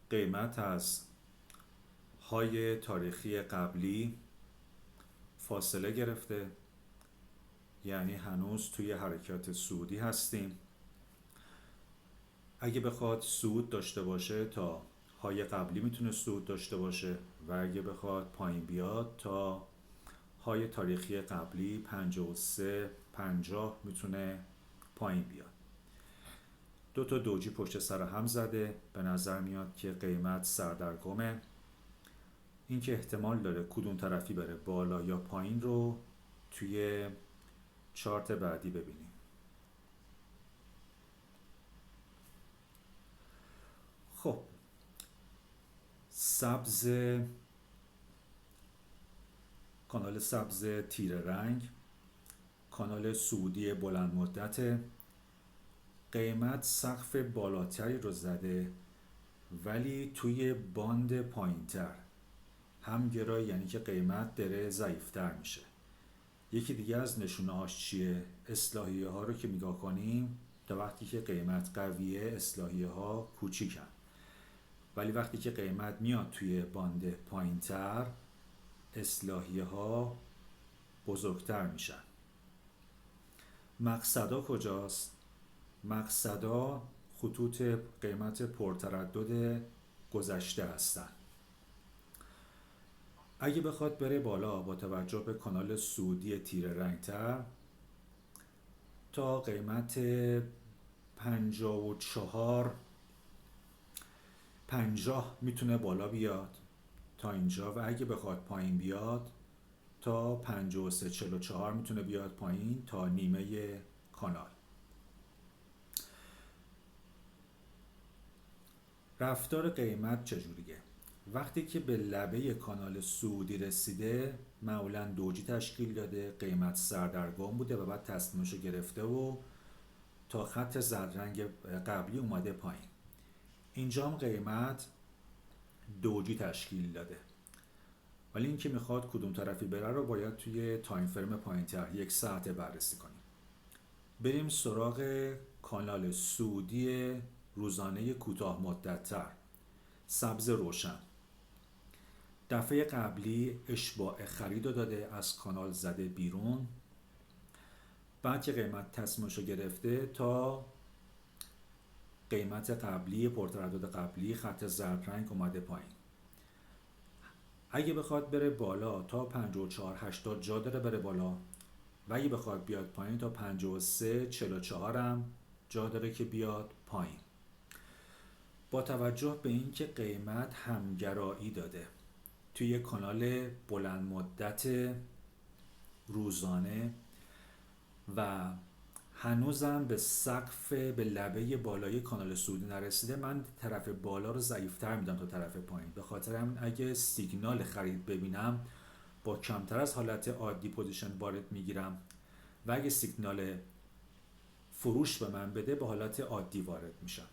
قیمت از های تاریخی قبلی فاصله گرفته، یعنی هنوز توی حرکات صعودی هستیم. اگه بخواد صعود داشته باشه تا های قبلی میتونه صعود داشته باشه و اگه بخواد پایین بیاد تا های تاریخی قبلی 53 50 میتونه پایین بیاد. دو تا دوجی پشت سر هم زده، به نظر میاد که قیمت سردرگمه. این که احتمال داره کدوم طرفی بره بالا یا پایین رو توی چارت بعدی ببینیم. خب سبز، کانال سبز تیره رنگ، کانال صعودی بلند مدت. قیمت سقف بالاتری رو زده ولی توی باند پایینتر همگرا، یعنی که قیمت داره ضعیفتر میشه. یکی دیگه از نشونه هاش چیه؟ اصلاحیه ها رو که نگاه کنیم، تا وقتی که قیمت قویه اصلاحیه ها کوچیکن، ولی وقتی که قیمت میاد توی باند پایینتر اصلاحیه ها بزرگتر میشن. مقصدا کجاست؟ مقصدا خطوط قیمت پرتردد گذشته هستن. اگه بخواد بره بالا با توجه به کانال صعودی تیره رنگتر تا قیمت 54 50 میتونه بالا بیاد تا اینجا، و اگه بخواد پایین بیاد تا 53 44 میتونه بیاد پایین تا نیمه کانال. رفتار قیمت چجوریه؟ وقتی که به لبه کانال صعودی رسیده معمولا دوجی تشکیل داده، قیمت سردرگم بوده و بعد تصمیمشو گرفته و تا خط زرد قبلی اومده پایین. اینجا هم قیمت دوجی تشکیل داده، ولی این که میخواد کدوم طرفی بره رو باید توی تایم فرم پایینتر 1 ساعته بررسی کنیم. بریم سراغ کانال صعودی روزانه کوتاه مدت‌تر، سبز روشن. دفعه قبلی اشباع خرید رو داده، از کانال زده بیرون، بعد که قیمت تصمیمشو گرفته تا قیمت قبلی پرتردد قبلی خط زرد رنگ اومده پایین. اگه بخواد بره بالا تا 54 80 جا داره بره بالا، و اگه بخواد بیاد پایین تا 53 44 هم جا داره که بیاد پایین. با توجه به اینکه قیمت همگرایی داده توی کانال بلند مدت روزانه و هنوزم به سقف به لبه بالای کانال صعودی نرسیده، من طرف بالا رو ضعیفتر میدم تا طرف پایین. به خاطر همین اگه سیگنال خرید ببینم با کمتر از حالت عادی پوزیشن وارد میگیرم و اگه سیگنال فروش به من بده با حالت عادی وارد میشم.